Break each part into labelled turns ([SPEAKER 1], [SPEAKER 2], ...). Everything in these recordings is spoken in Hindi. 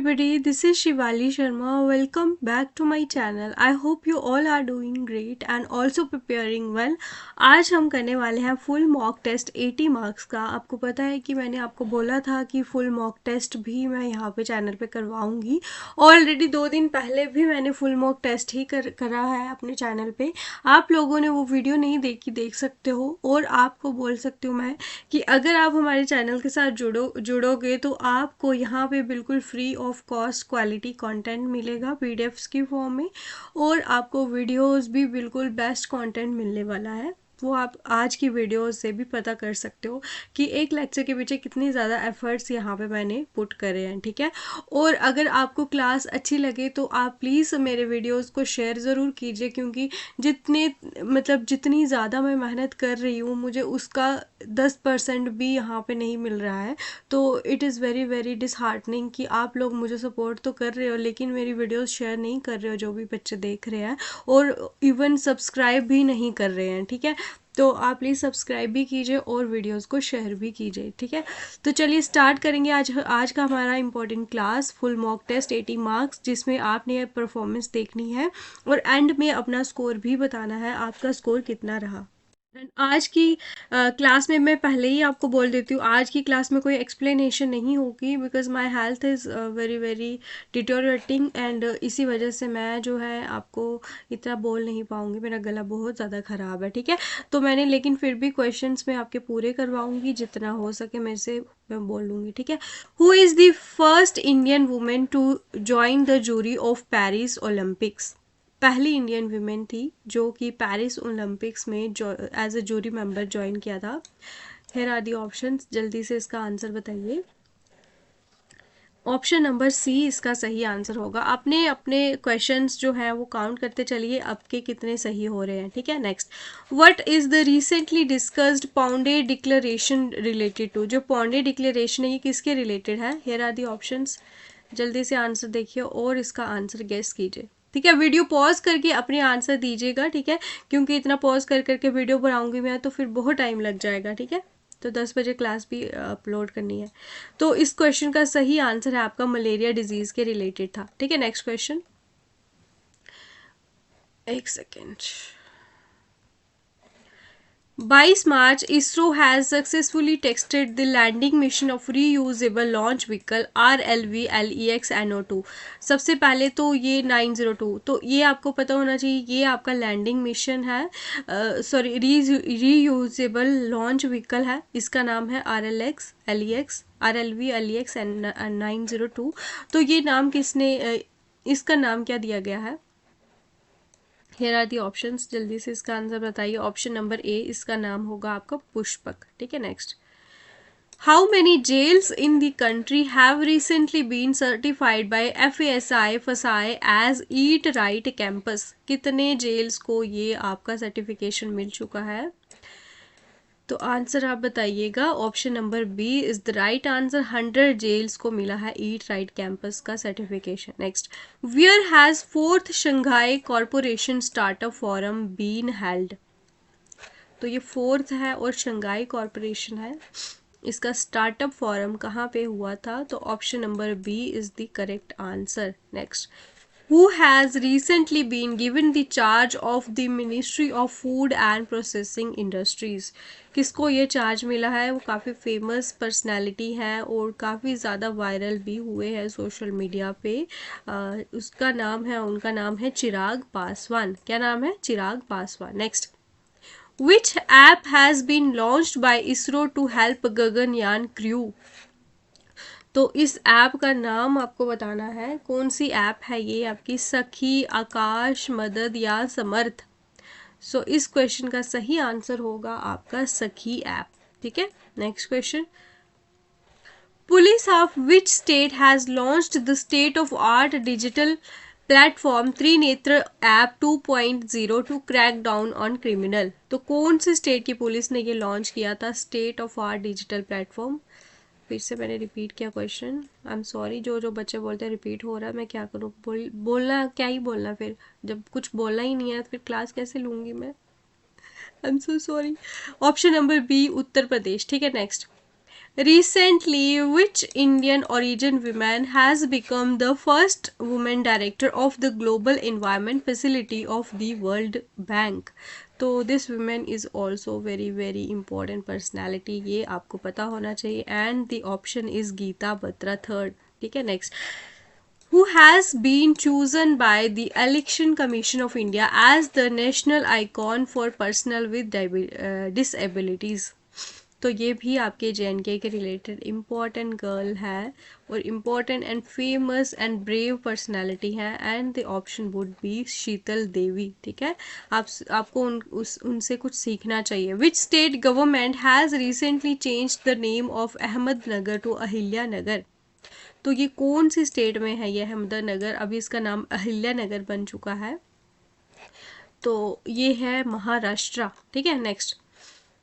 [SPEAKER 1] everybody, this is Shivali Sharma. Welcome back to my channel. I hope you all are doing great and also preparing well. आज हम करने वाले हैं फुल मॉक टेस्ट 80 मार्क्स का। आपको पता है कि मैंने आपको बोला था कि फुल मॉक टेस्ट भी मैं यहाँ पे चैनल पे करवाऊँगी। ऑलरेडी 2 दिन पहले भी मैंने फुल मॉक टेस्ट ही करा है अपने चैनल पे। आप लोगों ने वो वीडियो नहीं देखी, देख सकते हो। और आपको बोल सकती हूँ मैं कि अगर आप हमारे चैनल के साथ जुड़ोगे तो आपको यहाँ पे बिल्कुल free of cost quality content मिलेगा पीडीएफ्स की फॉर्म में, और आपको वीडियोस भी बिल्कुल बेस्ट कंटेंट मिलने वाला है। वो आप आज की वीडियोस से भी पता कर सकते हो कि एक लेक्चर के पीछे कितनी ज़्यादा एफर्ट्स यहाँ पे मैंने पुट करे हैं, ठीक है। और अगर आपको क्लास अच्छी लगे तो आप प्लीज़ मेरे वीडियोस को शेयर ज़रूर कीजिए, क्योंकि जितनी ज़्यादा मैं मेहनत कर रही हूँ मुझे उसका 10% भी यहाँ पे नहीं मिल रहा है। तो it is very very disheartening कि आप लोग मुझे सपोर्ट तो कर रहे हो लेकिन मेरी वीडियोस शेयर नहीं कर रहे हो, जो भी बच्चे देख रहे हैं, और इवन सब्सक्राइब भी नहीं कर रहे हैं, ठीक है। तो आप प्लीज़ सब्सक्राइब भी कीजिए और वीडियोस को शेयर भी कीजिए, ठीक है। तो चलिए स्टार्ट करेंगे आज का हमारा important class full mock test 80 marks, जिसमें आपने परफॉर्मेंस देखनी है और एंड में अपना स्कोर भी बताना है, आपका स्कोर कितना रहा। आज की क्लास में मैं पहले ही आपको बोल देती हूँ, आज की क्लास में कोई एक्सप्लेनेशन नहीं होगी, because my health is very very deteriorating, and इसी वजह से मैं जो है आपको इतना बोल नहीं पाऊँगी, मेरा गला बहुत ज़्यादा ख़राब है, ठीक है। तो मैंने लेकिन फिर भी क्वेश्चंस में आपके पूरे करवाऊँगी, जितना हो सके मेरे से मैं बोल लूँगी, ठीक है। Who is the first Indian women to join the jury of Paris Olympics? पहली इंडियन वीमेन थी जो कि पेरिस ओलंपिक्स में as a jury member join किया था। हियर आर दी ऑप्शंस, जल्दी से इसका आंसर बताइए। ऑप्शन नंबर सी इसका सही आंसर होगा। अपने अपने क्वेश्चंस जो हैं वो काउंट करते चलिए आपके कितने सही हो रहे हैं, ठीक है। Next, what is the recently discussed पौंडे डिक्लेरेशन रिलेटेड टू? जो पौंडे डिक्लेरेशन है ये किसके रिलेटेड है? हियर आर दी ऑप्शंस, जल्दी से आंसर देखिए और इसका आंसर गेस कीजिए, ठीक है। वीडियो पॉज करके अपने आंसर दीजिएगा, ठीक है, क्योंकि इतना पॉज कर करके वीडियो बनाऊंगी मैं तो फिर बहुत टाइम लग जाएगा, ठीक है। तो 10 बजे क्लास भी अपलोड करनी है। तो इस क्वेश्चन का सही आंसर है आपका मलेरिया डिजीज के रिलेटेड था, ठीक है। नेक्स्ट क्वेश्चन, एक second. 22 March ISRO has successfully tested the landing mission of reusable launch vehicle RLV-LEX-NO2। सबसे पहले तो ये 902, तो ये आपको पता होना चाहिए, ये आपका लैंडिंग मिशन है, सॉरी रीयूजेबल लॉन्च व्हीकल है, इसका नाम है RLV-LEX 902। तो ये नाम किसने इसका नाम क्या दिया गया है? हियर आर दी ऑप्शंस, जल्दी से इसका आंसर बताइए। ऑप्शन नंबर ए, इसका नाम होगा आपका पुष्पक, ठीक है। Next, how many jails in the country have recently been certified by FASI FSSAI as eat right campus? कितने जेल्स को ये आपका सर्टिफिकेशन मिल चुका है? तो आंसर आप बताइएगा। Option number B is the right answer, 100 jails को मिला है ईट राइट कैंपस का certification. Next, where has 4th Shanghai corporation startup forum been held? तो ये 4th है और शंघाई कॉरपोरेशन है, इसका स्टार्टअप फोरम कहाँ पे हुआ था? तो option number B is the correct answer. Next, who has recently been given the charge of the Ministry of Food and Processing Industries? किसको ये चार्ज मिला है? वो काफ़ी फेमस पर्सनैलिटी है और काफ़ी ज़्यादा वायरल भी हुए हैं सोशल मीडिया पे। उसका नाम है, उनका नाम है चिराग पासवान। क्या नाम है? Chirag Paswan. Next, which app has been launched by ISRO to help Gaganyaan crew? तो इस ऐप का नाम आपको बताना है, कौन सी ऐप है ये आपकी? सखी, आकाश, मदद या समर्थ? सो इस क्वेश्चन का सही आंसर होगा आपका सखी ऐप, ठीक है। Next question, police of which state has launched the state of art digital platform Trinetra app 2.0 to crack down on criminal? तो कौन सी स्टेट की पुलिस ने ये लॉन्च किया था state of art digital platform? फिर से मैंने रिपीट किया क्वेश्चन, आई एम सॉरी, जो बच्चे बोलते हैं रिपीट हो रहा है, मैं क्या करूँ? बोलना क्या ही बोलना, फिर जब कुछ बोलना ही नहीं है तो फिर क्लास कैसे लूँगी मैं? I am so sorry. Option number B Uttar Pradesh, ठीक है। Next, Recently, which Indian origin woman has become the first woman director of the Global Environment Facility of the World Bank? तो this woman is also very very important personality, ये आपको पता होना चाहिए, and the option is Geeta Batra third. ठीक है, next. Who has been chosen by the Election Commission of India as the national icon for personnel with disabilities? तो ये भी आपके JNK के रिलेटेड इम्पॉर्टेंट गर्ल है और important and famous and brave personality है, and the option would be Sheetal Devi. ठीक है, आपको उनसे कुछ सीखना चाहिए. Which state government has recently change the name of Ahmednagar to Ahilyanagar? तो ये कौन सी स्टेट में है ये अहमदनगर? अभी इसका नाम अहिल्या नगर बन चुका है, तो ये है महाराष्ट्र. ठीक है, next.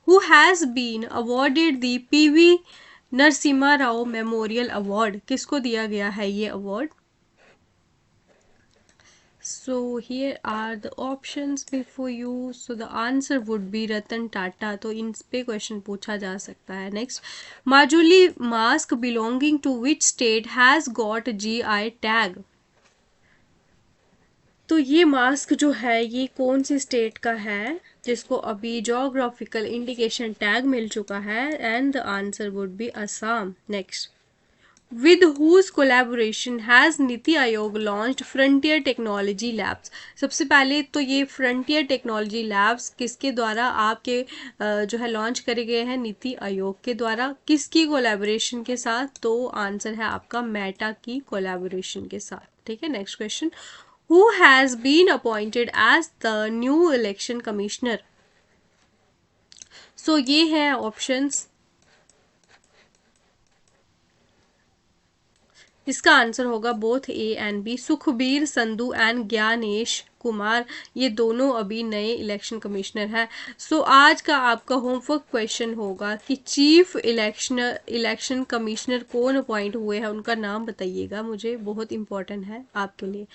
[SPEAKER 1] Who has been awarded the PV Narasimha Rao memorial award? किसको दिया गया है ये award? So here are the options before you. So the answer would be Ratan Tata. तो इन पे क्वेश्चन पूछा जा सकता है. Next. Majuli mask belonging to which state has got GI tag? तो ये मास्क जो है ये कौन सी स्टेट का है जिसको अभी जोग्राफिकल इंडिकेशन टैग मिल चुका है? And the answer would be Assam. Next. With whose collaboration has NITI Aayog launched frontier technology labs? सबसे पहले तो ये फ्रंटियर टेक्नोलॉजी लैब्स किसके द्वारा आपके जो है लॉन्च करे गए हैं? नीति आयोग के द्वारा. किसकी कोलैबोरेशन के साथ? तो आंसर है आपका मेटा की कोलैबोरेशन के साथ. ठीक है, next question. Who has been appointed as the new election commissioner? So ये है ऑप्शंस. इसका आंसर होगा both A and B. Sukhbir Sandhu and Gyanesh Kumar, ये दोनों अभी नए इलेक्शन कमिश्नर हैं. सो आज का आपका होमवर्क क्वेश्चन होगा कि चीफ इलेक्शन कमिश्नर कौन अपॉइंट हुए हैं, उनका नाम बताइएगा मुझे, बहुत इंपॉर्टेंट है आपके लिए.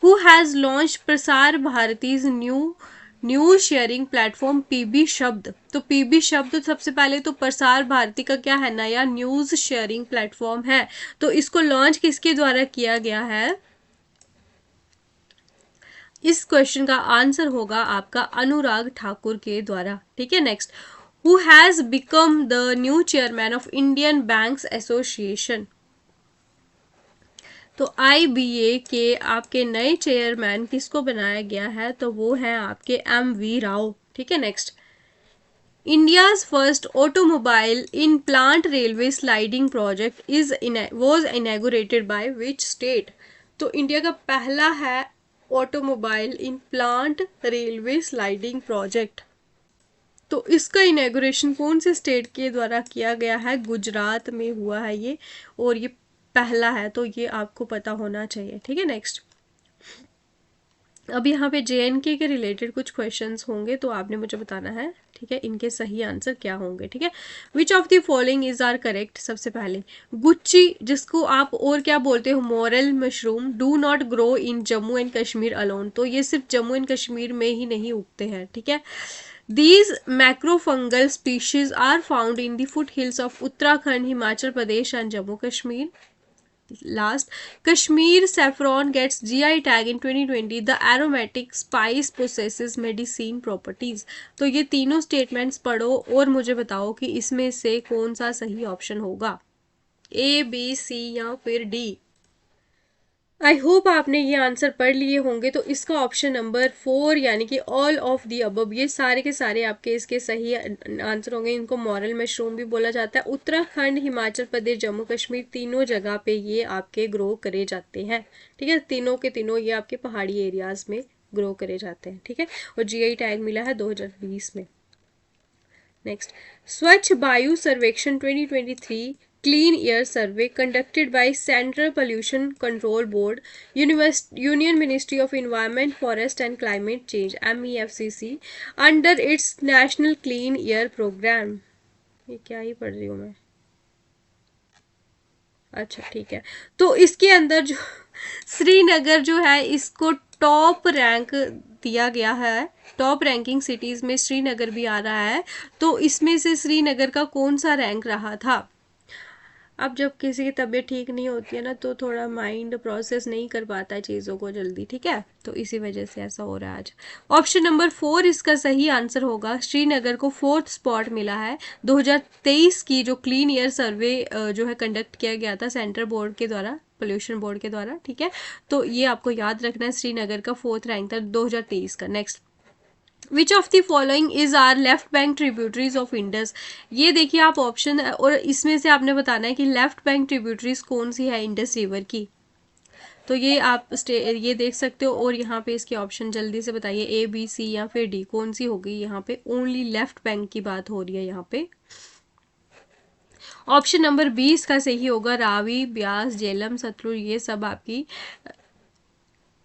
[SPEAKER 1] हु हैज़ लॉन्च प्रसार भारतीज न्यूज शेयरिंग प्लेटफॉर्म PB शब्द? तो PB शब्द सबसे पहले तो प्रसार भारती का क्या है? नया न्यूज शेयरिंग प्लेटफॉर्म है. तो इसको लॉन्च किसके द्वारा किया गया है? इस क्वेश्चन का आंसर होगा आपका अनुराग ठाकुर के द्वारा. ठीक है, next. Who has become the new chairman of Indian banks association? तो IBA के आपके नए चेयरमैन किसको बनाया गया है? तो वो है आपके MV राव. ठीक है, next. India's first automobile in plant railway sliding project was inaugurated by which state? तो इंडिया का पहला है automobile in plant railway sliding project, तो इसका इनैगोरेशन कौन से स्टेट के द्वारा किया गया है? गुजरात में हुआ है ये, और ये पहला है, तो ये आपको पता होना चाहिए. ठीक है, नेक्स्ट. अब यहाँ पे JNK के रिलेटेड कुछ क्वेश्चंस होंगे, तो आपने मुझे बताना है. ठीक है, इनके सही आंसर क्या होंगे? ठीक है. Which of the following is are correct? सबसे पहले गुच्ची, जिसको आप और क्या बोलते हो? Morel mushroom, do not grow in Jammu and Kashmir alone. तो ये सिर्फ जम्मू एंड कश्मीर में ही नहीं उगते हैं. ठीक है. These macrofungal species are found in the foothills of Uttarakhand, Himachal Pradesh and Jammu Kashmir. Last, Kashmir saffron gets GI tag in 2020. The aromatic spice possesses medicine properties. तो ये तीनों स्टेटमेंट्स पढ़ो और मुझे बताओ कि इसमें से कौन सा सही ऑप्शन होगा, A, B, C या फिर D. आई होप आपने ये आंसर पढ़ लिए होंगे. तो इसका ऑप्शन नंबर 4 यानी कि ऑल ऑफ दी अबव, ये सारे के सारे आपके इसके सही आंसर होंगे. इनको मॉरल मशरूम भी बोला जाता है. उत्तराखंड, हिमाचल प्रदेश, जम्मू कश्मीर, तीनों जगह पे ये आपके ग्रो करे जाते हैं. ठीक है, तीनों के तीनों ये आपके पहाड़ी एरियाज में ग्रो करे जाते हैं. ठीक है, और GI टैग मिला है 2020 में. नेक्स्ट, स्वच्छ वायु सर्वेक्षण 2023 Clean Air Survey conducted by Central Pollution Control Board, Union Ministry of Environment, Forest and Climate Change MEFCC under its National Clean Air Program. ये क्या ही पढ़ रही हूँ मैं. अच्छा ठीक है, तो इसके अंदर जो श्रीनगर जो है इसको टॉप रैंक दिया गया है. टॉप रैंकिंग सिटीज़ में श्रीनगर भी आ रहा है. तो इसमें से श्रीनगर का कौन सा रैंक रहा था? अब जब किसी की तबीयत ठीक नहीं होती है ना, तो थोड़ा माइंड प्रोसेस नहीं कर पाता है चीज़ों को जल्दी, ठीक है, तो इसी वजह से ऐसा हो रहा है आज। ऑप्शन नंबर 4 इसका सही आंसर होगा। श्रीनगर को 4th स्पॉट मिला है 2023 की जो क्लीन एयर सर्वे जो है कंडक्ट किया गया था सेंट्रल बोर्ड के द्वारा, पोल्यूशन बोर्ड के द्वारा, ठीक है, तो ये आपको याद रखना है, श्रीनगर का 4th रैंक था 2023 का। Next, which of the following is are left bank tributaries of Indus. ये देखिए आप ऑप्शन, और इसमें से आपने बताना है कि लेफ्ट बैंक ट्रिब्यूटरीज कौन सी है इंडस रिवर की। तो ये आप ये देख सकते हो, और यहाँ पे इसके ऑप्शन जल्दी से बताइए, ए बी सी या फिर डी, कौन सी होगी यहाँ पे। ओनली लेफ्ट बैंक की बात हो रही है यहाँ पे। ऑप्शन नंबर 20 का सही होगा, रावी, ब्यास, झेलम, सतलुज, ये सब आपकी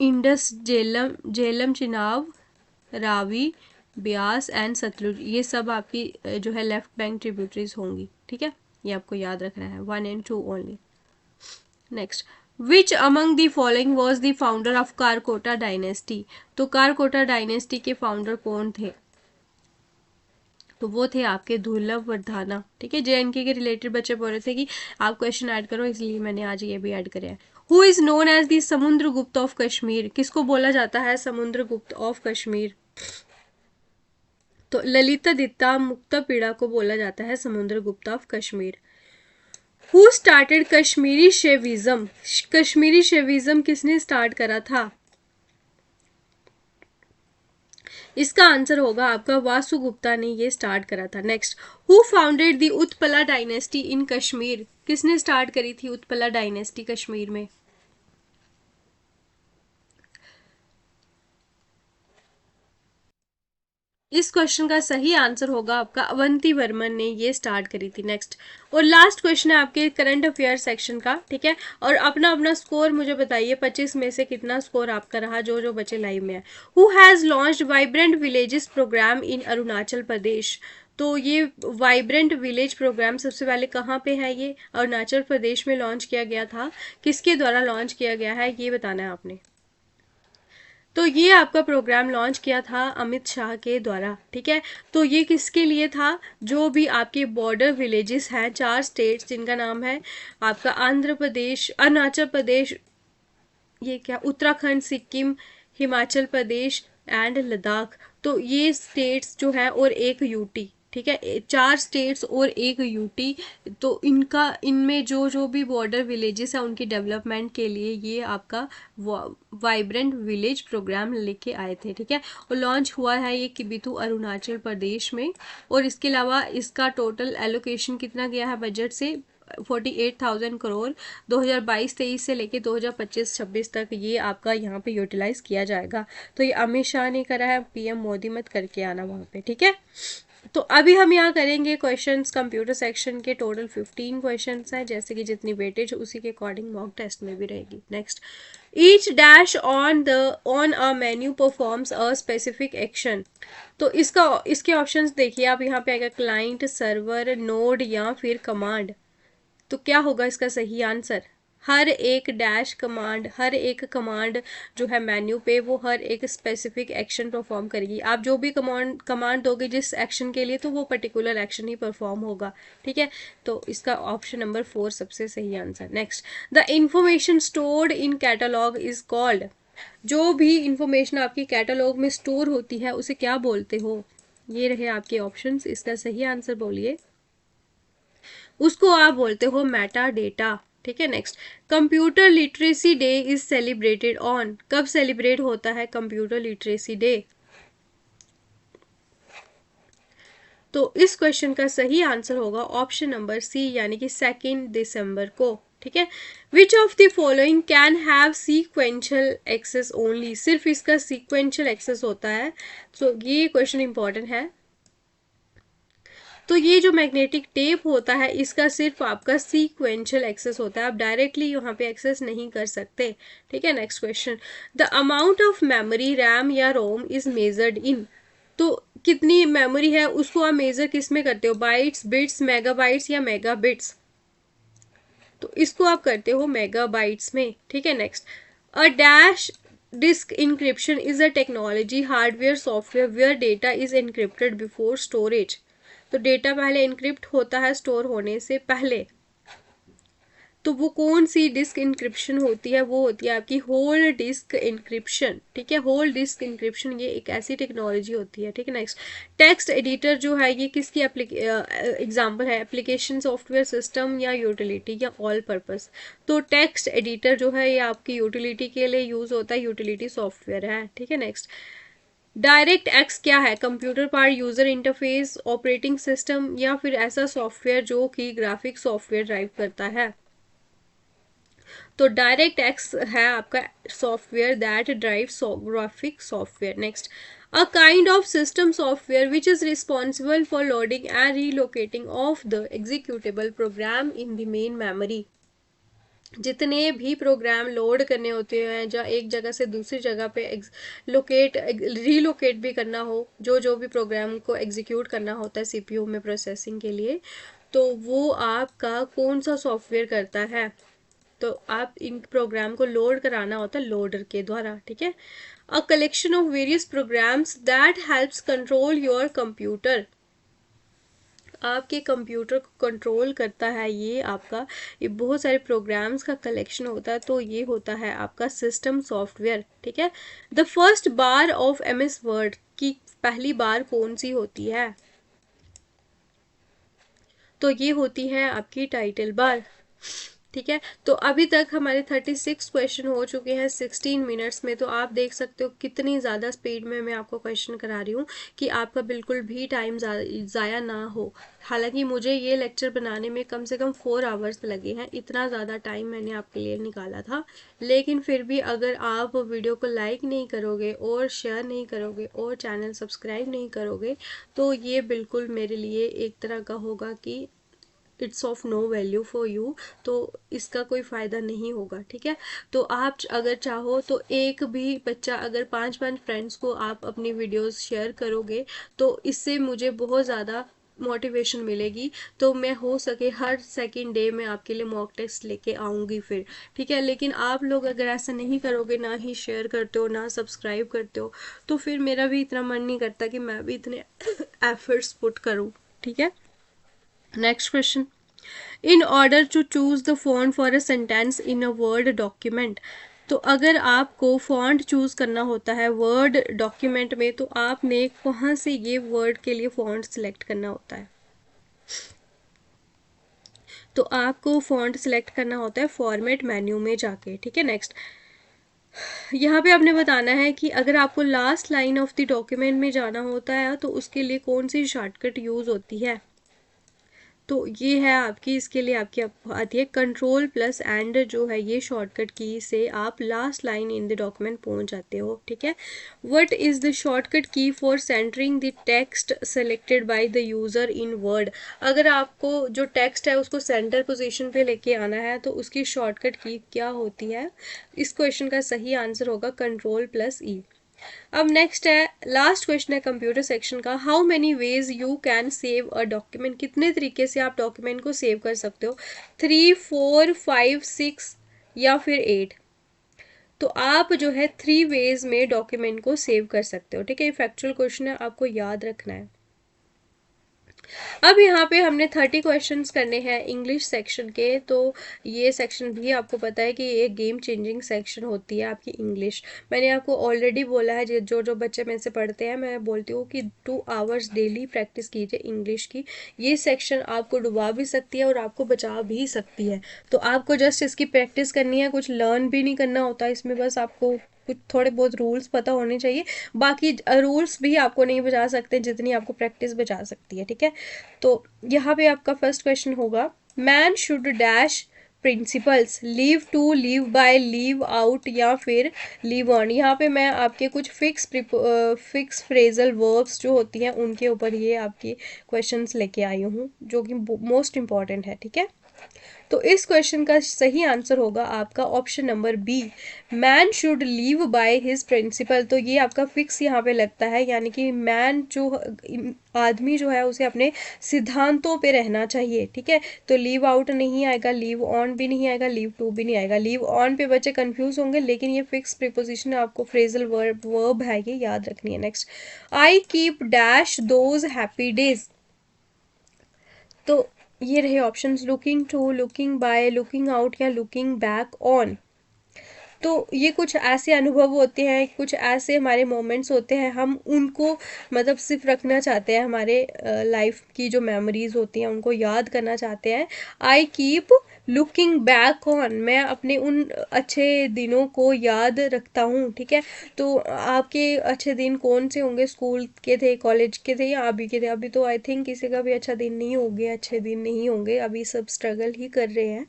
[SPEAKER 1] इंडस, झेलम, चिनाब, रावी, ब्यास एंड सतलुज, ये सब आपकी जो है लेफ्ट बैंक ट्रिब्यूटरीज होंगी, ठीक है, ये आपको याद रखना है, 1 and 2 only. Next, which among the following was the founder of Karkota dynasty. तो कारकोटा डायनेस्टी के फाउंडर कौन थे, तो वो थे आपके दुर्लभ वर्धाना, ठीक है, जेएनके के रिलेटेड बच्चे बोल रहे थे कि आप क्वेश्चन ऐड करो, इसलिए मैंने आज ये भी ऐड करे हैं। Who is known as the Samudragupta of Kashmir, किसको बोला जाता है समुद्रगुप्त ऑफ कश्मीर। तो ललितादित्य मुक्तापिड़ा को बोला जाता है Samudragupta of Kashmir. Who started Kashmiri Shaivism, Kashmiri Shaivism किसने स्टार्ट करा था, इसका आंसर होगा आपका वासुगुप्ता ने ये स्टार्ट करा था। Next, who founded the Utpala dynasty in Kashmir, किसने स्टार्ट करी थी उत्पला डायनेस्टी कश्मीर में। इस क्वेश्चन का सही आंसर होगा आपका अवंती वर्मन ने ये स्टार्ट करी थी। नेक्स्ट, और लास्ट क्वेश्चन है आपके करंट अफेयर सेक्शन का, ठीक है, और अपना अपना स्कोर मुझे बताइए 25 में से कितना स्कोर आपका रहा, जो जो बच्चे लाइव में है। Who has launched vibrant villages programme in Arunachal Pradesh. तो ये वाइब्रेंट विलेज प्रोग्राम सबसे पहले कहाँ पे है, ये अरुणाचल प्रदेश में लॉन्च किया गया था। किसके द्वारा लॉन्च किया गया है ये बताना है आपने। तो ये आपका प्रोग्राम लॉन्च किया था अमित शाह के द्वारा, ठीक है, तो ये किसके लिए था, जो भी आपके बॉर्डर विलेजेस हैं 4 स्टेट्स जिनका नाम है आपका आंध्र प्रदेश, अरुणाचल प्रदेश, ये क्या उत्तराखंड, सिक्किम, हिमाचल प्रदेश एंड लद्दाख। तो ये स्टेट्स जो है और एक यूटी, ठीक है, 4 स्टेट्स और एक यूटी, तो इनका इनमें जो जो भी बॉर्डर विलेजेस है उनकी डेवलपमेंट के लिए ये आपका वाइब्रेंट विलेज प्रोग्राम लेके आए थे, ठीक है, और लॉन्च हुआ है ये किबिथु अरुणाचल प्रदेश में। और इसके अलावा इसका टोटल एलोकेशन कितना गया है बजट से, 48,000 करोड़ 2022-23 से लेके 2025-26 तक ये आपका यहाँ पे यूटिलाइज किया जाएगा। तो ये अमित शाह ने करा है, पीएम मोदी मत करके आना वहाँ पे, ठीक है। तो अभी हम यहाँ करेंगे क्वेश्चंस कंप्यूटर सेक्शन के, टोटल 15 क्वेश्चंस हैं, जैसे कि जितनी वेटेज उसी के अकॉर्डिंग मॉक टेस्ट में भी रहेगी। Next, each dash on a menu performs a specific action. तो इसके ऑप्शंस देखिए आप, यहाँ पे आएगा क्लाइंट, सर्वर, नोड या फिर कमांड। तो क्या होगा इसका सही आंसर, हर एक डैश कमांड, हर एक कमांड जो है मेन्यू पे वो हर एक स्पेसिफिक एक्शन परफॉर्म करेगी। आप जो भी कमांड दोगे जिस एक्शन के लिए, तो वो पर्टिकुलर एक्शन ही परफॉर्म होगा, ठीक है, तो इसका ऑप्शन नंबर 4 सबसे सही answer. Next, the information stored in catalogue is called. जो भी इंफॉर्मेशन आपकी कैटलॉग में स्टोर होती है उसे क्या बोलते हो, ये रहे आपके ऑप्शंस, इसका सही आंसर बोलिए। उसको आप बोलते हो मेटा डेटा, ठीक है। Next, computer literacy day is celebrated on. कब सेलिब्रेट होता है कंप्यूटर लिटरेसी डे, तो इस क्वेश्चन का सही आंसर होगा ऑप्शन नंबर सी, यानी कि 2 दिसंबर को, ठीक है। Which of the following can have sequential access only. सिर्फ इसका सीक्वेंशियल एक्सेस होता है, तो ये क्वेश्चन इंपॉर्टेंट है। तो ये जो मैग्नेटिक टेप होता है इसका सिर्फ आपका सीक्वेंशियल एक्सेस होता है, आप डायरेक्टली यहाँ पे एक्सेस नहीं कर सकते, ठीक है। Next question, the amount of memory RAM या रोम इज मेजर्ड इन। तो कितनी मेमोरी है उसको आप मेजर किस में करते हो, बाइट्स, बिट्स, मेगाबाइट्स या मेगाबिट्स। तो इसको आप करते हो मेगाबाइट्स में, ठीक है। Next, a dash disk encryption is a technology hardware software where data is encrypted before storage. तो डेटा पहले इनक्रिप्ट होता है स्टोर होने से पहले। तो वो कौन सी डिस्क इंक्रिप्शन होती है, वो होती है आपकी होल डिस्क इंक्रिप्शन, ठीक है। होल डिस्क इंक्रिप्शन ये एक ऐसी टेक्नोलॉजी होती है, ठीक है। नेक्स्ट, टेक्स्ट एडिटर जो है ये किसकी एग्जाम्पल है, एप्लीकेशन, सॉफ्टवेयर, सिस्टम या यूटिलिटी या ऑल पर्पस। तो टेक्स्ट एडिटर जो है ये आपकी यूटिलिटी के लिए यूज होता है, यूटिलिटी सॉफ्टवेयर है, ठीक है। नेक्स्ट, डायरेक्ट एक्स क्या है, computer power, user interface, operating system या फिर ऐसा सॉफ्टवेयर जो कि ग्राफिक सॉफ्टवेयर ड्राइव करता है। तो डायरेक्ट एक्स है आपका software that drive graphic software. Next, a kind of system software which is responsible for loading and relocating of the executable program in the main memory. जितने भी प्रोग्राम लोड करने होते हैं या एक जगह से दूसरी जगह पे रीलोकेट भी करना हो, जो भी प्रोग्राम को एग्जीक्यूट करना होता है सीपीयू में प्रोसेसिंग के लिए, तो वो आपका कौन सा सॉफ्टवेयर करता है। तो आप इन प्रोग्राम को लोड कराना होता है लोडर के द्वारा, ठीक है। A collection of various programmes that helps control your computer, आपके कंप्यूटर को कंट्रोल करता है ये आपका, ये बहुत सारे प्रोग्राम्स का कलेक्शन होता है, तो ये होता है आपका सिस्टम सॉफ्टवेयर, ठीक है। The first bar of MS word की पहली बार कौन सी होती है, तो ये होती है आपकी टाइटल बार, ठीक है। तो अभी तक हमारे 36 क्वेश्चन हो चुके हैं 16 मिनट्स में, तो आप देख सकते हो कितनी ज़्यादा स्पीड में मैं आपको क्वेश्चन करा रही हूँ कि आपका बिल्कुल भी टाइम ज़ाया ना हो। हालांकि मुझे ये लेक्चर बनाने में कम से कम 4 आवर्स लगे हैं, इतना ज़्यादा टाइम मैंने आपके लिए निकाला था, लेकिन फिर भी अगर आप वीडियो को लाइक नहीं करोगे और शेयर नहीं करोगे और चैनल सब्सक्राइब नहीं करोगे, तो ये बिल्कुल मेरे लिए एक तरह का होगा कि it's of no value for you, तो इसका कोई फ़ायदा नहीं होगा, ठीक है। तो आप अगर चाहो तो एक भी बच्चा, अगर 5 फ्रेंड्स को आप अपनी वीडियोस शेयर करोगे तो इससे मुझे बहुत ज़्यादा मोटिवेशन मिलेगी, तो मैं हो सके हर सेकंड डे में आपके लिए मॉक टेस्ट लेके आऊँगी फिर, ठीक है। लेकिन आप लोग अगर ऐसा नहीं करोगे, ना ही शेयर करते हो, ना सब्सक्राइब करते हो, तो फिर मेरा भी इतना मन नहीं करता कि मैं भी इतने एफर्ट्स पुट करूँ, ठीक है। Next question, in order to choose the font for a sentence in a word document, तो अगर आपको फॉन्ट चूज करना होता है वर्ड डॉक्यूमेंट में, तो आपने कहाँ से ये वर्ड के लिए फॉन्ट सिलेक्ट करना होता है, तो आपको फॉन्ट सिलेक्ट करना होता है फॉर्मेट मेन्यू में जाके, ठीक है। नेक्स्ट, यहाँ पे आपने बताना है कि अगर आपको last line of the document में जाना होता है तो उसके लिए कौन सी शॉर्टकट यूज होती है, तो ये है आपकी, इसके लिए आपकी आती है कंट्रोल प्लस एंड, जो है ये शॉर्टकट की से आप last line in the document पहुंच जाते हो, ठीक है। What is the shortcut key for centring the text selected by the user in word, अगर आपको जो टेक्स्ट है उसको सेंटर पोजीशन पे लेके आना है तो उसकी शॉर्टकट की क्या होती है, इस क्वेश्चन का सही आंसर होगा कंट्रोल प्लस ई। अब नेक्स्ट है, लास्ट क्वेश्चन है कंप्यूटर सेक्शन का, how many ways you can save a document, कितने तरीके से आप डॉक्यूमेंट को सेव कर सकते हो, 3, 4, 5, 6 या फिर 8। तो आप जो है 3 वेज में डॉक्यूमेंट को सेव कर सकते हो, ठीक है। ये फैक्चुअल क्वेश्चन है, आपको याद रखना है। अब यहाँ पे हमने 30 क्वेश्चंस करने हैं इंग्लिश सेक्शन के, तो ये सेक्शन भी आपको पता है कि ये गेम चेंजिंग सेक्शन होती है आपकी इंग्लिश। मैंने आपको ऑलरेडी बोला है, जो बच्चे मेरे से पढ़ते हैं, मैं बोलती हूँ कि 2 आवर्स डेली प्रैक्टिस कीजिए इंग्लिश की। ये सेक्शन आपको डुबा भी सकती है और आपको बचा भी सकती है, तो आपको जस्ट इसकी प्रैक्टिस करनी है, कुछ लर्न भी नहीं करना होता इसमें, बस आपको कुछ थोड़े बहुत रूल्स पता होने चाहिए, बाकी रूल्स भी आपको नहीं बचा सकते जितनी आपको प्रैक्टिस बचा सकती है, ठीक है। तो यहाँ पे आपका फर्स्ट क्वेश्चन होगा, man should dash principles, leave to, leave by, leave out या फिर लीव ऑन। यहाँ पे मैं आपके कुछ फिक्स फ्रेजल वर्ब्स जो होती हैं उनके ऊपर ये आपके क्वेश्चंस लेके आई हूँ, जो कि मोस्ट इंपॉर्टेंट है, ठीक है। तो इस क्वेश्चन का सही आंसर होगा आपका option number B, man should live by his principle. तो ये आपका फिक्स यहाँ पे लगता है, यानी कि मैन जो आदमी जो है उसे अपने सिद्धांतों पे रहना चाहिए, ठीक है। तो लीव आउट नहीं आएगा, लीव ऑन भी नहीं आएगा, लीव टू भी नहीं आएगा। लीव ऑन पे बच्चे कंफ्यूज होंगे, लेकिन ये फिक्स प्रीपोजिशन आपको फ्रेजल वर्ब है, ये याद रखनी है। Next, I keep dash those happy days, तो ये रहे options, looking to, looking by, looking out या लुकिंग बैक ऑन। तो ये कुछ ऐसे अनुभव होते हैं, कुछ ऐसे हमारे मोमेंट्स होते हैं, हम उनको मतलब सिर्फ रखना चाहते हैं, हमारे लाइफ की जो मेमोरीज होती हैं उनको याद करना चाहते हैं। I keep looking back on, मैं अपने उन अच्छे दिनों को याद रखता हूँ, ठीक है। तो आपके अच्छे दिन कौन से होंगे, स्कूल के थे, कॉलेज के थे या अभी के थे? अभी तो आई थिंक किसी का भी अच्छा दिन नहीं होंगे, अच्छे दिन नहीं होंगे, अभी सब स्ट्रगल ही कर रहे हैं।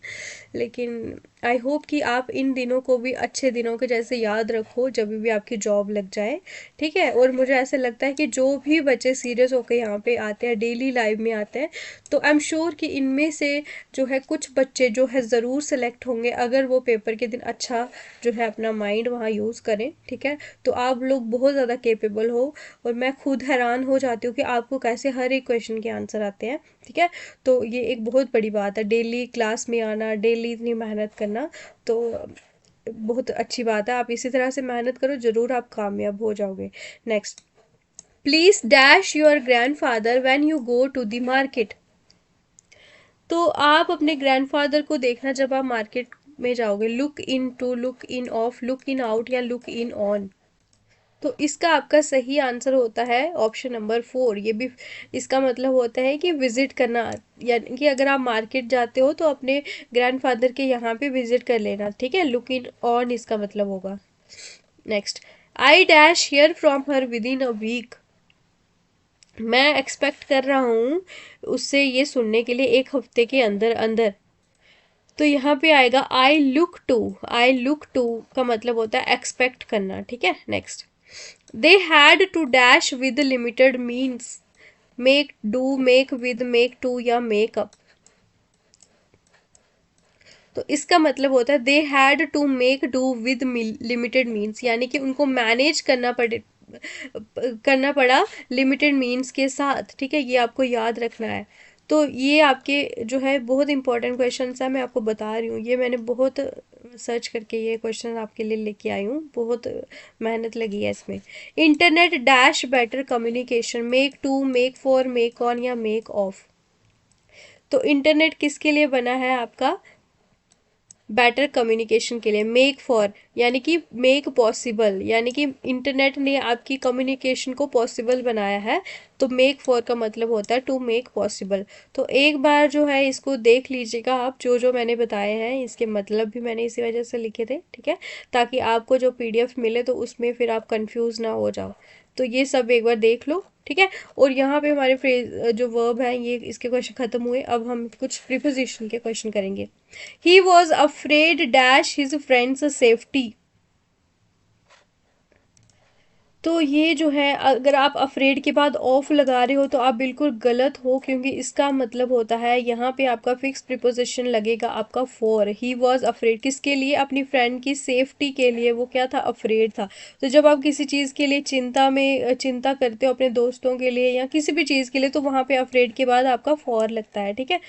[SPEAKER 1] लेकिन आई होप कि आप इन दिनों को भी अच्छे दिनों के जैसे याद रखो जब भी आपकी जॉब लग जाए, ठीक है। और मुझे ऐसा लगता है कि जो भी बच्चे सीरियस होकर यहाँ पे आते हैं, डेली लाइफ में आते हैं, तो आई एम श्योर कि इनमें से जो है कुछ बच्चे जो है ज़रूर सेलेक्ट होंगे, अगर वो पेपर के दिन अच्छा जो है अपना माइंड वहाँ यूज़ करें, ठीक है। तो आप लोग बहुत ज़्यादा केपेबल हो, और मैं खुद हैरान हो जाती हूँ कि आपको कैसे हर एक क्वेश्चन के आंसर आते हैं, ठीक है। तो ये एक बहुत बड़ी बात है, डेली क्लास में आना, डेली इतनी मेहनत करना, तो बहुत अच्छी बात है। आप इसी तरह से मेहनत करो, ज़रूर आप कामयाब हो जाओगे। Next, please dash your grandfather when you go to the market. तो आप अपने ग्रैंडफादर को देखना जब आप मार्केट में जाओगे। Look in to, look in of, look in out या लुक इन ऑन। तो इसका आपका सही आंसर होता है ऑप्शन नंबर 4। ये भी इसका मतलब होता है कि विजिट करना, यानी कि अगर आप मार्केट जाते हो तो अपने ग्रैंडफादर के यहाँ पे विजिट कर लेना, ठीक है। लुक इन ऑन इसका मतलब होगा। Next, I dash hear from her within a week. मैं एक्सपेक्ट कर रहा हूँ उससे ये सुनने के लिए एक हफ्ते के अंदर अंदर। तो यहाँ पे आएगा I look to. I look to का मतलब होता है एक्सपेक्ट करना, ठीक है। Next, they had to dash with limited means, make do, make with, make to या make up। तो इसका मतलब होता है they had to make do with limited means, यानी कि उनको मैनेज करना पड़ा लिमिटेड मीन्स के साथ, ठीक है। ये आपको याद रखना है। तो ये आपके जो है बहुत इंपॉर्टेंट क्वेश्चन है, मैं आपको बता रही हूँ, ये मैंने बहुत सर्च करके ये क्वेश्चन आपके लिए लेके आई हूँ, बहुत मेहनत लगी है इसमें। Internet dash better communication, make to, make for, make on या मेक ऑफ। तो इंटरनेट किसके लिए बना है आपका? बेटर कम्युनिकेशन के लिए। मेक फॉर यानी कि मेक पॉसिबल, यानी कि इंटरनेट ने आपकी कम्युनिकेशन को पॉसिबल बनाया है। तो मेक फॉर का मतलब होता है टू मेक पॉसिबल। तो एक बार जो है इसको देख लीजिएगा आप, जो जो मैंने बताए हैं इसके मतलब भी मैंने इसी वजह से लिखे थे, ठीक है, ताकि आपको जो पीडीएफ मिले तो उसमें फिर आप कंफ्यूज ना हो जाओ। तो ये सब एक बार देख लो, ठीक है। और यहाँ पे हमारे फ्रेज जो वर्ब हैं ये इसके क्वेश्चन खत्म हुए। अब हम कुछ प्रीपोजिशन के क्वेश्चन करेंगे। He was afraid dash his friends safety. तो ये जो है, अगर आप अफ्रेड के बाद ऑफ लगा रहे हो तो आप बिल्कुल गलत हो, क्योंकि इसका मतलब होता है यहाँ पे आपका फिक्स प्रीपोजिशन लगेगा आपका फॉर। ही वॉज अफ्रेड किसके लिए? अपनी फ्रेंड की सेफ्टी के लिए वो क्या था? अफ्रेड था। तो जब आप किसी चीज़ के लिए चिंता करते हो अपने दोस्तों के लिए या किसी भी चीज़ के लिए, तो वहाँ पे अफ्रेड के बाद आपका फॉर लगता है, ठीक है।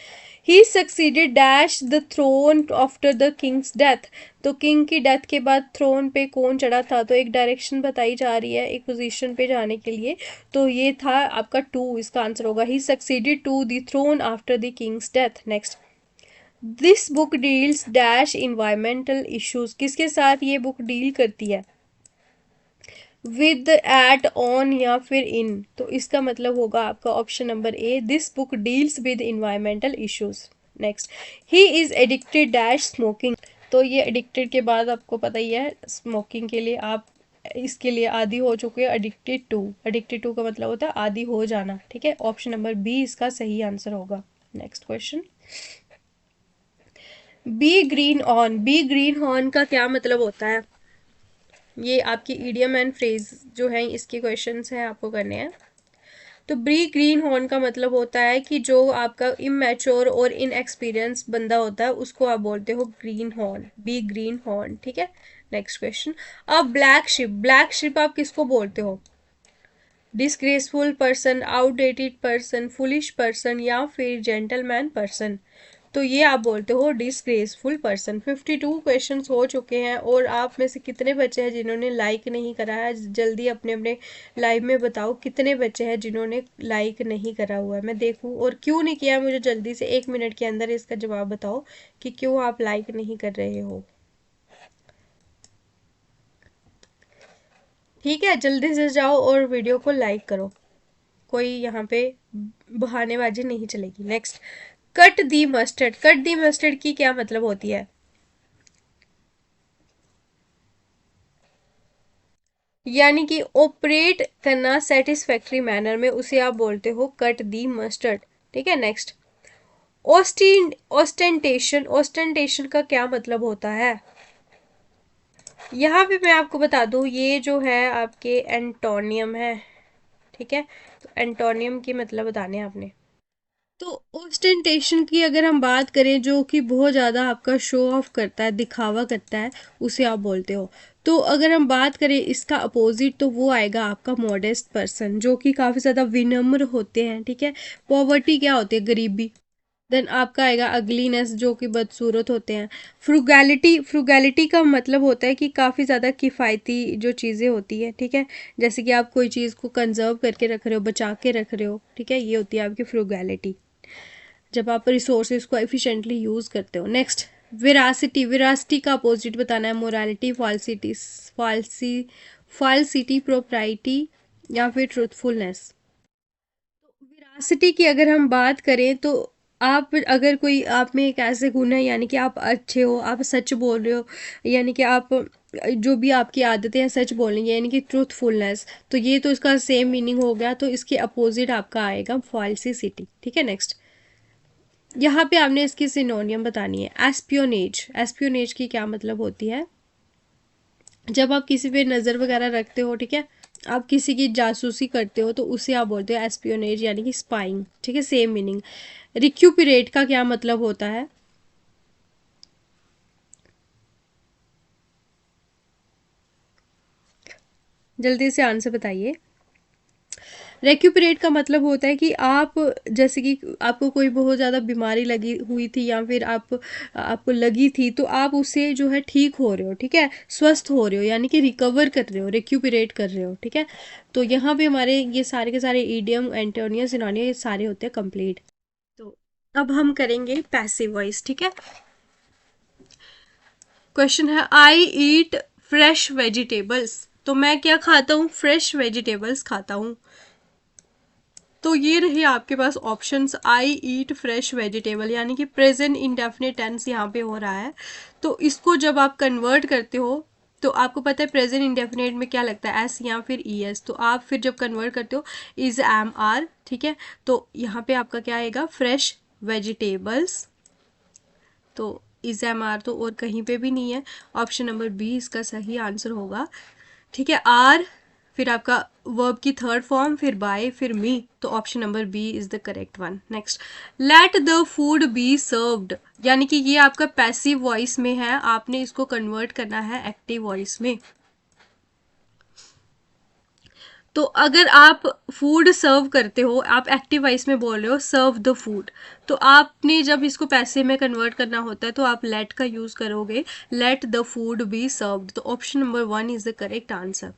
[SPEAKER 1] He succeeded dash the throne after the king's death. तो किंग की डेथ के बाद थ्रोन पे कौन चढ़ा था? तो एक डायरेक्शन बताई जा रही है एक पोजीशन पे जाने के लिए, तो ये था आपका 2, इसका आंसर होगा। He succeeded to the throne after the king's death. Next, this book deals dash environmental issues. किसके साथ ये बुक डील करती है? विद, एट, ऑन या फिर इन। तो इसका मतलब होगा आपका option number A, this book deals with environmental issues. Next, he is addicted dash smoking. तो ये एडिक्टेड के बाद आपको पता ही है स्मोकिंग के लिए आप इसके लिए आदी हो चुके हैं, एडिक्टेड टू। एडिक्टेड टू का मतलब होता है आदी हो जाना, ठीक है। ऑप्शन नंबर बी इसका सही आंसर होगा। Next question, be green on. Be green on का क्या मतलब होता है? ये आपकी इडियम एंड फ्रेज जो है इसके क्वेश्चंस हैं, आपको करने हैं। तो बी ग्रीन हॉर्न का मतलब होता है कि जो आपका इमेच्योर और इनएक्सपीरियंस बंदा होता है उसको आप बोलते हो greenhorn, be greenhorn, ठीक है। नेक्स्ट क्वेश्चन, अब ब्लैक शिप। ब्लैक शिप आप किसको बोलते हो? Disgraceful person, outdated person, foolish person या फिर जेंटलमैन पर्सन। तो ये आप बोलते हो डिसग्रेसफुल पर्सन। 52 क्वेश्चंस हो चुके हैं और आप में से कितने बच्चे हैं जिन्होंने लाइक नहीं करा है? जल्दी अपने अपने लाइव में बताओ कितने बच्चे हैं जिन्होंने लाइक नहीं करा हुआ है, मैं देखूं। और क्यों नहीं किया, मुझे जल्दी से 1 मिनट के अंदर इसका जवाब बताओ कि क्यों आप लाइक नहीं कर रहे हो। ठीक है, जल्दी से जाओ और वीडियो को लाइक करो, कोई यहाँ पे बहानेबाजी नहीं चलेगी। नेक्स्ट, कट दी मस्टर्ड। कट दी मस्टर्ड की क्या मतलब होती है? यानी कि ऑपरेट करना सेटिस्फैक्ट्री मैनर में, उसे आप बोलते हो कट दी मस्टर्ड। ठीक है, नेक्स्ट, ऑस्टेंटेशन। ऑस्टेंटेशन का क्या मतलब होता है? यहाँ पे मैं आपको बता दूं, ये जो है आपके एंटोनियम है। ठीक है, तो एंटोनियम के मतलब बताने हैं आपने। तो ओस्टेंटेशन की अगर हम बात करें, जो कि बहुत ज़्यादा आपका शो ऑफ करता है, दिखावा करता है, उसे आप बोलते हो। तो अगर हम बात करें इसका अपोजिट, तो वो आएगा आपका मॉडेस्ट पर्सन, जो कि काफ़ी ज़्यादा विनम्र होते हैं। ठीक है, पॉवर्टी क्या होती है? गरीबी। देन आपका आएगा अगलीनेस, जो कि बदसूरत होते हैं। फ्रुगैलिटी। फ्रुगैलिटी का मतलब होता है कि काफ़ी ज़्यादा किफ़ायती जो चीज़ें होती है। ठीक है, जैसे कि आप कोई चीज़ को कंजर्व करके रख रहे हो, बचा के रख रहे हो। ठीक है, ये होती है आपकी फ्रुगैलिटी, जब आप रिसोर्सेज को एफिशिएंटली यूज़ करते हो। नेक्स्ट, विरासिटी। विरासिटी का अपोजिट बताना है। Morality, falsity, falsies falsity, propriety या फिर ट्रूथफुलनेस। विरासिटी की अगर हम बात करें, तो आप अगर कोई आप में एक ऐसे गुण है, यानी कि आप अच्छे हो, आप सच बोल रहे हो, यानी कि आप जो भी आपकी आदतें हैं सच बोलनी है, यानी कि ट्रूथफुलनेस, तो ये तो इसका सेम मीनिंग हो गया। तो इसके अपोजिट आपका आएगा फॉल्सिसिटी। ठीक है, नेक्स्ट, यहाँ पे आपने इसकी सिनोनियम बतानी है। एस्पियोनेज। एस्पियोनेज की क्या मतलब होती है? जब आप किसी पे नज़र वगैरह रखते हो, ठीक है, आप किसी की जासूसी करते हो, तो उसे आप बोलते हो एस्पियोनेज, यानी कि स्पाइंग। ठीक है, सेम मीनिंग। रिक्यूपरेट का क्या मतलब होता है? जल्दी से आंसर बताइए। रेक्यूपरेट का मतलब होता है कि आप, जैसे कि आपको कोई बहुत ज़्यादा बीमारी लगी हुई थी, या फिर आपको लगी थी, तो आप उससे जो है ठीक हो रहे हो। ठीक है, स्वस्थ हो रहे हो, यानी कि रिकवर कर रहे हो, रेक्यूपरेट कर रहे हो। ठीक है, तो यहाँ पे हमारे ये सारे के सारे ईडियम, एंटोनिया, सिनोनिया, ये सारे होते हैं कंप्लीट। तो अब हम करेंगे पैसिव वॉइस। ठीक है, क्वेश्चन है, आई ईट फ्रेश वेजिटेबल्स। तो मैं क्या खाता हूँ? फ्रेश वेजिटेबल्स खाता हूँ। तो ये रही आपके पास ऑप्शंस। आई ईट फ्रेश वेजिटेबल, यानी कि प्रेजेंट इंडेफिनिट टेंस यहाँ पे हो रहा है। तो इसको जब आप कन्वर्ट करते हो, तो आपको पता है प्रेजेंट इंडेफिनिट में क्या लगता है? एस या फिर ई एस। तो आप फिर जब कन्वर्ट करते हो, इज, एम, आर। ठीक है, तो यहाँ पे आपका क्या आएगा? Fresh vegetables. तो इज, एम, आर तो और कहीं पे भी नहीं है। ऑप्शन नंबर बी इसका सही आंसर होगा। ठीक है, आर, फिर आपका वर्ब की थर्ड फॉर्म, फिर बाय, फिर मी। तो option number B is the correct one. Next, let the food be served, यानी कि ये आपका पैसिव वॉइस में है, आपने इसको कन्वर्ट करना है एक्टिव वॉइस में। तो अगर आप फूड सर्व करते हो, आप एक्टिव वॉइस में बोल रहे हो सर्व द फूड, तो आपने जब इसको पैसे में कन्वर्ट करना होता है, तो आप लेट का यूज करोगे। Let the food be served. तो option number one is the correct answer.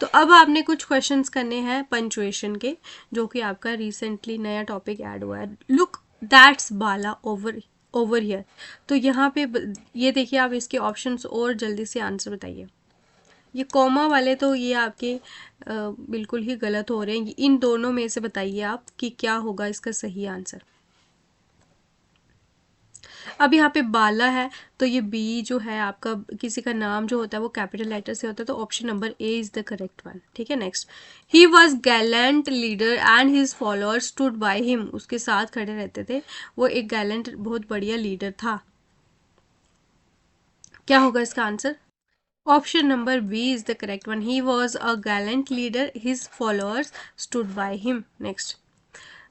[SPEAKER 1] तो अब आपने कुछ क्वेश्चंस करने हैं पंचुएशन के, जो कि आपका रिसेंटली नया टॉपिक ऐड हुआ है। Look that's Bala over over here. तो यहाँ पे ये देखिए आप इसके ऑप्शंस और जल्दी से आंसर बताइए। ये कॉमा वाले तो ये आपके बिल्कुल ही गलत हो रहे हैं। इन दोनों में से बताइए आप कि क्या होगा इसका सही आंसर। अब यहाँ पे बाला है, तो ये बी जो है आपका, किसी का नाम जो होता है वो कैपिटल लेटर से होता है, तो option number A is the correct one. ठीक है, next, he was Gallant leader and his followers stood by him. उसके साथ खड़े रहते थे, वो एक गैलेंट, बहुत बढ़िया लीडर था। क्या होगा इसका answer? Option number B is the correct one. He was a gallant leader, his followers stood by him. Next,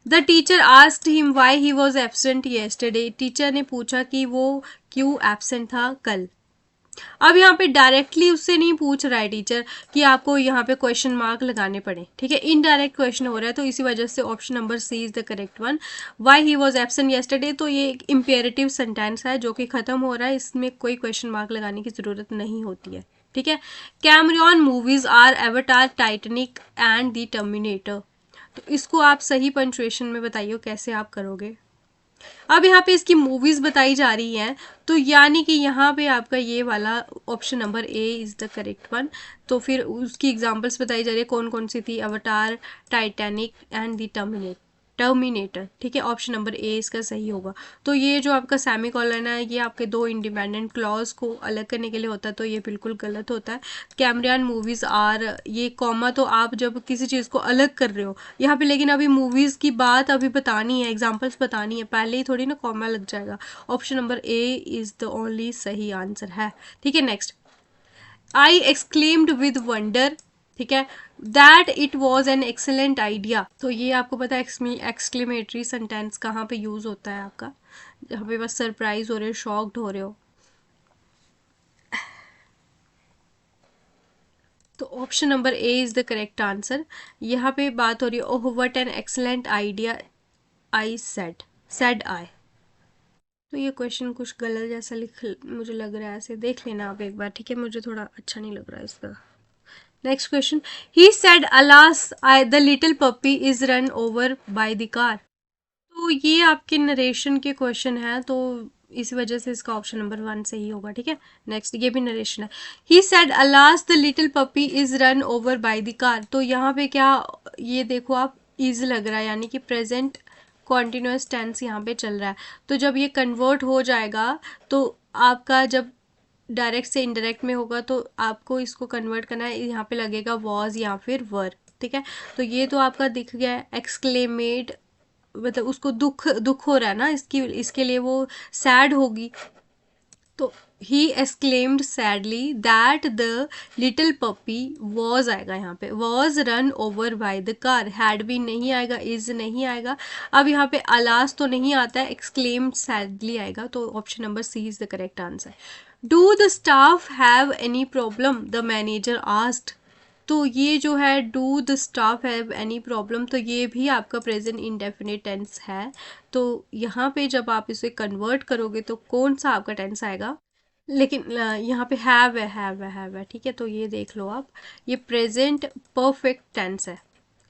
[SPEAKER 1] the teacher asked him why he was absent yesterday. Teacher ने पूछा कि वो क्यों एबसेंट था कल। अब यहाँ पे डायरेक्टली उससे नहीं पूछ रहा है टीचर कि आपको यहाँ पे क्वेश्चन मार्क लगाने पड़े, ठीक है, इनडायरेक्ट क्वेश्चन हो रहा है, तो इसी वजह से option number C is the correct one. Why he was absent yesterday, तो ये एक इम्पेरेटिव सेंटेंस है जो कि खत्म हो रहा है, इसमें कोई क्वेश्चन मार्क लगाने की ज़रूरत नहीं होती है, ठीक है। Cameron movies are Avatar, Titanic and the Terminator, तो इसको आप सही पंचुएशन में बताइए कैसे आप करोगे। अब यहाँ पे इसकी मूवीज बताई जा रही हैं, तो यानी कि यहाँ पे आपका ये वाला option number A is the correct one. तो फिर उसकी एग्जांपल्स बताई जा रही है कौन कौन सी थी, अवतार, टाइटैनिक एंड द टर्मिनेटर, ठीक है, ऑप्शन नंबर ए इसका सही होगा। तो ये जो आपका सेमी कॉलन है ये आपके दो इंडिपेंडेंट क्लॉज को अलग करने के लिए होता है, तो ये बिल्कुल गलत होता है। कैमरियन मूवीज आर, ये कॉमा तो आप जब किसी चीज़ को अलग कर रहे हो यहाँ पे, लेकिन अभी मूवीज़ की बात अभी बतानी है, एग्जाम्पल्स बतानी है, पहले ही थोड़ी ना कॉमा लग जाएगा। Option number A is the only सही आंसर है, ठीक है। Next, I exclaimed with wonder, ठीक है, that it was an excellent idea, तो ये आपको पता है एक्सक्लेमेटरी सेंटेंस कहाँ पे यूज होता है आपका, जहाँ पे बस सरप्राइज हो रहे हो, शॉक्ड हो रहे हो। तो option number A is the correct answer. यहाँ पे बात हो रही है, oh what an excellent idea I said I, तो ये क्वेश्चन कुछ गलत जैसा लिख मुझे लग रहा है, ऐसे देख लेना आप एक बार, ठीक है, मुझे थोड़ा अच्छा नहीं लग रहा है इसका। Next question, he said alas I the little puppy is run over by the car, तो ये आपके नरेशन के क्वेश्चन है, तो इस वजह से इसका ऑप्शन नंबर वन सही होगा, ठीक है। नेक्स्ट, ये भी नरेशन है, he said alas the little puppy is run over by the car, तो यहाँ पे क्या, ये देखो आप, इज लग रहा है, यानी कि प्रेजेंट कॉन्टिन्यूस टेंस यहाँ पे चल रहा है, तो जब ये कन्वर्ट हो जाएगा तो आपका जब डायरेक्ट से इनडायरेक्ट में होगा तो आपको इसको कन्वर्ट करना है, यहाँ पे लगेगा वॉज या फिर वर, ठीक है। तो ये तो आपका दिख गया है, एक्सक्लेमेड मतलब उसको दुख हो रहा है ना, इसके लिए वो सैड होगी, तो he exclaimed sadly that the little puppy was आएगा, यहाँ पे was run over by the car, had भी नहीं आएगा, इज नहीं आएगा। अब यहाँ पे अलास तो नहीं आता है, एक्सक्लेम्ड सैडली आएगा, तो option number C is the correct answer. Do the staff have any problem, the manager asked, तो ये जो है do the staff have any problem, तो ये भी आपका प्रेजेंट इंडेफिनिट टेंस है, तो यहाँ पे जब आप इसे कन्वर्ट करोगे तो कौन सा आपका टेंस आएगा, लेकिन यहाँ पे हैव है, ठीक है, तो ये देख लो आप, ये प्रेजेंट परफेक्ट टेंस है,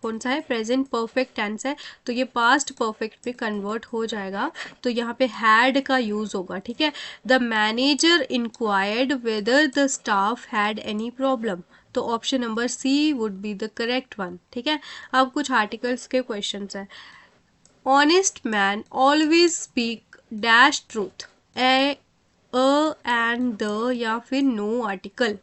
[SPEAKER 1] कौन सा है, प्रेजेंट परफेक्ट टेंस है, तो ये पास्ट परफेक्ट पे कन्वर्ट हो जाएगा, तो यहाँ पे हैड का यूज होगा, ठीक है। The manager inquired whether the staff had any problem, तो option number C would be the correct one, ठीक है। अब कुछ आर्टिकल्स के क्वेश्चंस हैं, honest man always speak dash truth, a and the या फिर नो आर्टिकल,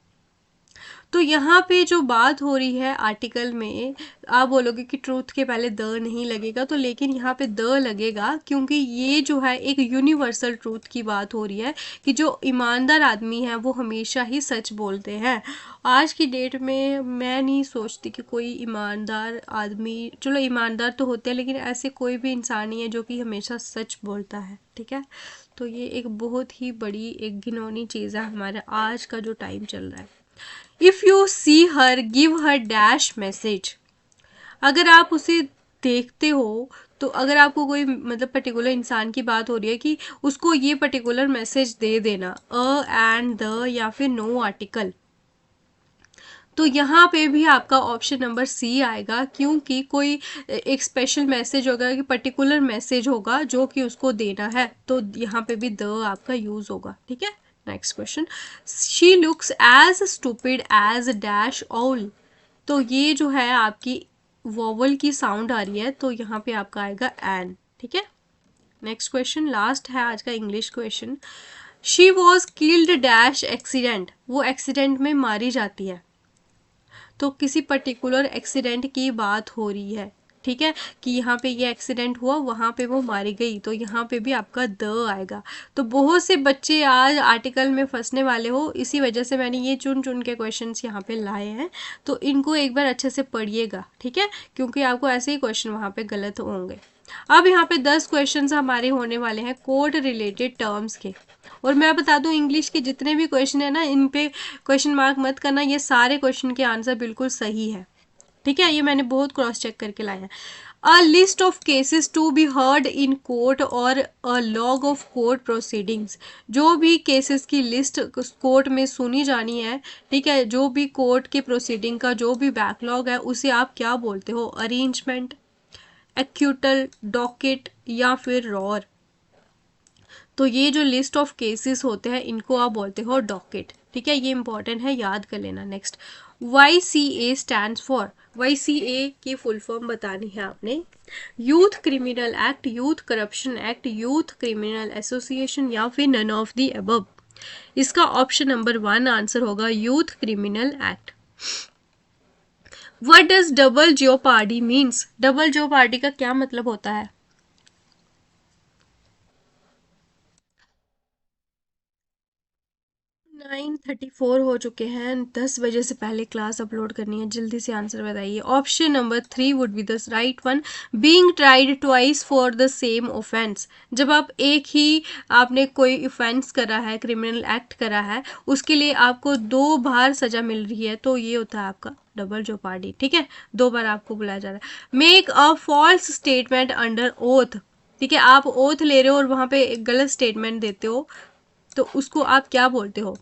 [SPEAKER 1] तो यहाँ पे जो बात हो रही है आर्टिकल में, आप बोलोगे कि ट्रूथ के पहले द नहीं लगेगा, तो लेकिन यहाँ पे द लगेगा, क्योंकि ये जो है एक यूनिवर्सल ट्रूथ की बात हो रही है कि जो ईमानदार आदमी है वो हमेशा ही सच बोलते हैं। आज की डेट में मैं नहीं सोचती कि कोई ईमानदार आदमी, चलो ईमानदार तो होते हैं, लेकिन ऐसे कोई भी इंसान नहीं है जो कि हमेशा सच बोलता है, ठीक है। तो ये एक बहुत ही बड़ी एक घिनौनी चीज़ है हमारा आज का जो टाइम चल रहा है। If you see her give her dash message, अगर आप उसे देखते हो, तो अगर आपको कोई मतलब पर्टिकुलर इंसान की बात हो रही है कि उसको ये पर्टिकुलर मैसेज दे देना, एंड द या फिर नो आर्टिकल, तो यहाँ पे भी आपका ऑप्शन नंबर सी आएगा, क्योंकि कोई एक स्पेशल मैसेज होगा कि पर्टिकुलर मैसेज होगा जो कि उसको देना है, तो यहाँ पे भी द आपका यूज होगा, ठीक है। Next question, she looks as stupid as dash all, तो ये जो है आपकी वॉवल की साउंड आ रही है, तो यहाँ पे आपका आएगा एन, ठीक है। नेक्स्ट क्वेश्चन लास्ट है आज का English question, she was killed dash accident, वो एक्सीडेंट में मारी जाती है, तो किसी पर्टिकुलर एक्सीडेंट की बात हो रही है, ठीक है, कि यहाँ पे ये एक्सीडेंट हुआ, वहाँ पे वो मारी गई, तो यहाँ पे भी आपका द आएगा। तो बहुत से बच्चे आज आर्टिकल में फंसने वाले हो, इसी वजह से मैंने ये चुन चुन के क्वेश्चंस यहाँ पे लाए हैं, तो इनको एक बार अच्छे से पढ़िएगा, ठीक है, क्योंकि आपको ऐसे ही क्वेश्चन वहाँ पे गलत होंगे। अब यहाँ पे 10 क्वेश्चन हमारे होने वाले हैं कोड रिलेटेड टर्म्स के, और मैं बता दूं, इंग्लिश के जितने भी क्वेश्चन है ना, इन पे क्वेश्चन मार्क मत करना, ये सारे क्वेश्चन के आंसर बिल्कुल सही है, ठीक है, ये मैंने बहुत क्रॉस चेक करके लाया है। A list of cases to be heard in court और a log of court proceedings, जो भी केसेस की लिस्ट कोर्ट में सुनी जानी है, ठीक है, जो भी कोर्ट के प्रोसीडिंग का जो भी बैकलॉग है उसे आप क्या बोलते हो? अरेंजमेंट, एक्यूटल, डॉकेट या फिर रॉर। तो ये जो लिस्ट ऑफ केसेस होते हैं इनको आप बोलते हो डॉकेट, ठीक है, ये इंपॉर्टेंट है, याद कर लेना। Next, Y C A stand for, Y C A की फुल फॉर्म बतानी है आपने। Youth criminal act, youth corruption act, youth criminal association या फिर नन ऑफ द अबव। इसका ऑप्शन नंबर 1 आंसर होगा youth criminal act. What does double jeopardy means, double jeopardy का क्या मतलब होता है? 9:34 हो चुके हैं, 10 बजे से पहले क्लास अपलोड करनी है, जल्दी से आंसर बताइए। Option number 3 would be the right one. Being tried twice for the same offence, जब आप एक ही आपने कोई ऑफेंस करा है, क्रिमिनल एक्ट करा है, उसके लिए आपको 2 बार सजा मिल रही है, तो ये होता है आपका डबल जेओपार्डी, ठीक है, 2 बार आपको बुलाया जा रहा है। Make a false statement under oath, ठीक है, आप ओथ ले रहे हो और वहां पे एक गलत स्टेटमेंट देते हो, तो उसको आप क्या बोलते हो?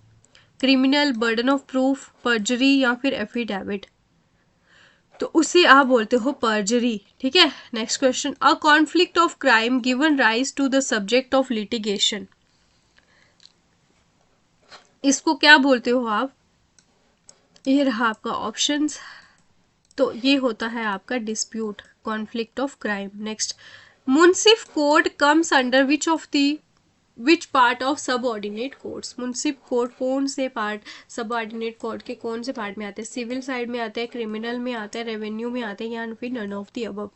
[SPEAKER 1] क्रिमिनल, बर्डन ऑफ प्रूफ, पर्जरी या फिर एफिडेविट, तो उसे आप बोलते हो पर्जरी, ठीक है। Next question, a conflict of crime given rise to the subject of litigation, इसको क्या बोलते हो आप? ये रहा आपका ऑप्शंस, तो ये होता है आपका dispute, conflict of crime. Next, Munsif code comes under which of the, which part of subordinate courts, Munsif court कौन से पार्ट, सबऑर्डिनेट कोर्ट के कौन से पार्ट में आते हैं? सिविल साइड में आते हैं, क्रिमिनल में आते हैं, रेवेन्यू में आते हैं, या फिर नन ऑफ दी अबव।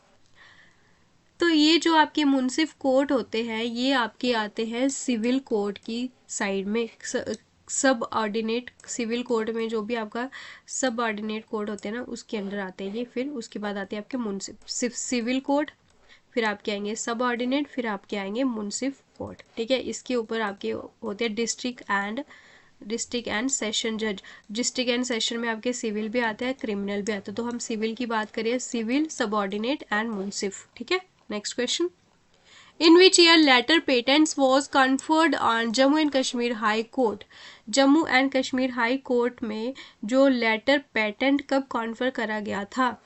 [SPEAKER 1] तो ये जो आपके मुंसिफ कोर्ट होते हैं ये आपके आते हैं सिविल कोर्ट की साइड में, सब ऑर्डिनेट सिविल कोर्ट में जो भी आपका सब ऑर्डिनेट कोर्ट होते हैं ना उसके अंडर आते हैं ये। फिर उसके बाद आते हैं आपके मुंसिफ सिविल कोर्ट, फिर आपके आएंगे सब ऑर्डिनेट, फिर आपके आएंगे मुंसिफ कोर्ट, ठीक है। इसके ऊपर आपके होते हैं डिस्ट्रिक्ट एंड सेशन जज। डिस्ट्रिक्ट एंड सेशन में आपके सिविल भी आते हैं, क्रिमिनल भी आता है, तो हम सिविल की बात करें, सिविल, सब ऑर्डिनेट एंड मुंसिफ, ठीक है। Next question, in which year later patents was conferred on Jammu and Kashmir high court, Jammu and Kashmir high court में जो लेटर पेटेंट कब कॉन्फर करा गया था?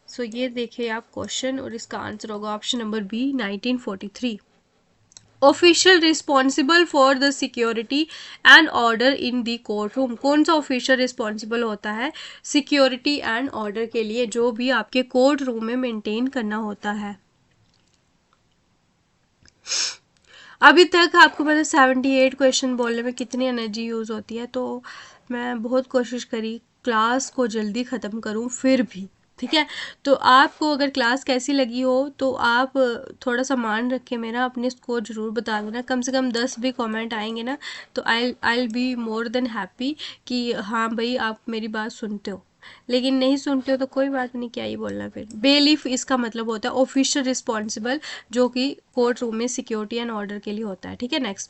[SPEAKER 1] सो ये देखिए आप क्वेश्चन, और इसका आंसर होगा option number B 1943। Official responsible for the security and order in the courtroom, कौन सा ऑफिशियल रिस्पॉन्सिबल होता है सिक्योरिटी एंड ऑर्डर के लिए जो भी आपके कोर्ट रूम में मेंटेन करना होता है? अभी तक आपको पता 78 क्वेश्चन बोलने में कितनी एनर्जी यूज़ होती है, तो मैं बहुत कोशिश करी क्लास को जल्दी ख़त्म करूं, फिर भी ठीक है। तो आपको अगर क्लास कैसी लगी हो तो आप थोड़ा सा मान रख के मेरा अपने स्कोर ज़रूर बता देना, कम से कम 10 भी कमेंट आएंगे ना तो आई बी मोर देन हैप्पी कि हाँ भाई आप मेरी बात सुनते हो। लेकिन नहीं सुनते हो तो कोई बात नहीं, क्या ही बोलना। फिर बेलीफ इसका मतलब होता है ऑफिशियल रिस्पॉन्सिबल, जो कि कोर्ट रूम में सिक्योरिटी एंड ऑर्डर के लिए होता है, ठीक है। Next,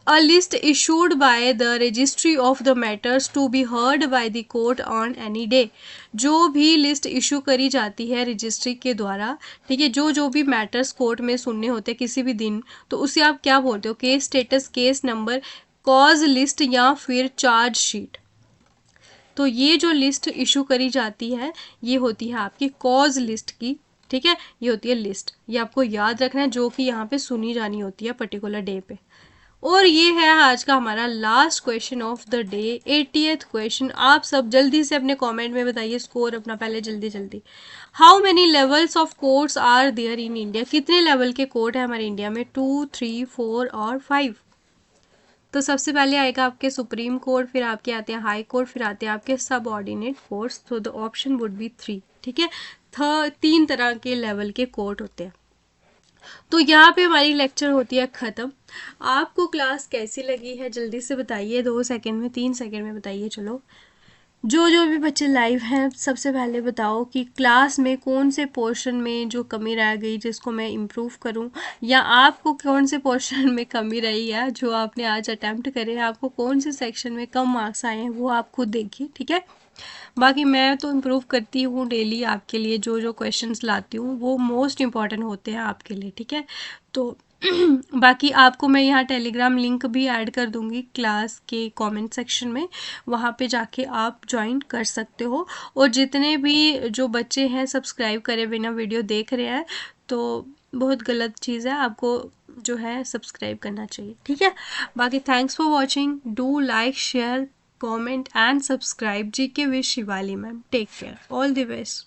[SPEAKER 1] a list issued by the registry of the matters to be heard by the court on any day, जो भी लिस्ट इशू करी जाती है रजिस्ट्री के द्वारा, ठीक है, जो जो भी मैटर्स कोर्ट में सुनने होते हैं किसी भी दिन, तो उसे आप क्या बोलते हो? Case status, case number, cause list या फिर चार्ज शीट। तो ये जो लिस्ट इशू करी जाती है ये होती है आपकी कॉज लिस्ट की, ठीक है, ये होती है लिस्ट, ये आपको याद रखना है, जो कि यहाँ पे सुनी जानी होती है पर्टिकुलर डे पे। और ये है आज का हमारा last question of the day, 80th question. आप सब जल्दी से अपने कमेंट में बताइए स्कोर अपना पहले, जल्दी जल्दी। How many levels of courts are there in India, कितने लेवल के कोर्ट है हमारे इंडिया में? 2, 3, 4 और 5। तो सबसे पहले आएगा आपके सुप्रीम कोर्ट, फिर आपके आते हैं हाई कोर्ट, फिर आते हैं आपके सब ऑर्डिनेट कोर्ट्स। तो द ऑप्शन वुड बी 3, ठीक है। 3 तरह के लेवल के कोर्ट होते हैं। तो यहाँ पे हमारी लेक्चर होती है ख़त्म। आपको क्लास कैसी लगी है जल्दी से बताइए, 2 सेकंड में, 3 सेकंड में बताइए। चलो जो जो भी बच्चे लाइव हैं, सबसे पहले बताओ कि क्लास में कौन से पोर्शन में जो कमी रह गई जिसको मैं इम्प्रूव करूं, या आपको कौन से पोर्शन में कमी रही है जो आपने आज अटेम्प्ट करे, आपको कौन से सेक्शन में कम मार्क्स आए हैं वो आप खुद देखिए, ठीक है। बाकी मैं तो इम्प्रूव करती हूँ डेली आपके लिए, जो जो क्वेश्चंस लाती हूँ वो मोस्ट इम्पॉर्टेंट होते हैं आपके लिए, ठीक है। तो बाकी आपको मैं यहाँ टेलीग्राम लिंक भी ऐड कर दूँगी क्लास के कमेंट सेक्शन में, वहाँ पे जाके आप ज्वाइन कर सकते हो। और जितने भी जो बच्चे हैं सब्सक्राइब करे बिना वीडियो देख रहे हैं तो बहुत गलत चीज़ है, आपको जो है सब्सक्राइब करना चाहिए, ठीक है। बाकी thanks for watching, do like, share, comment and subscribe. GK with Shivali ma'am. Take care. All the best.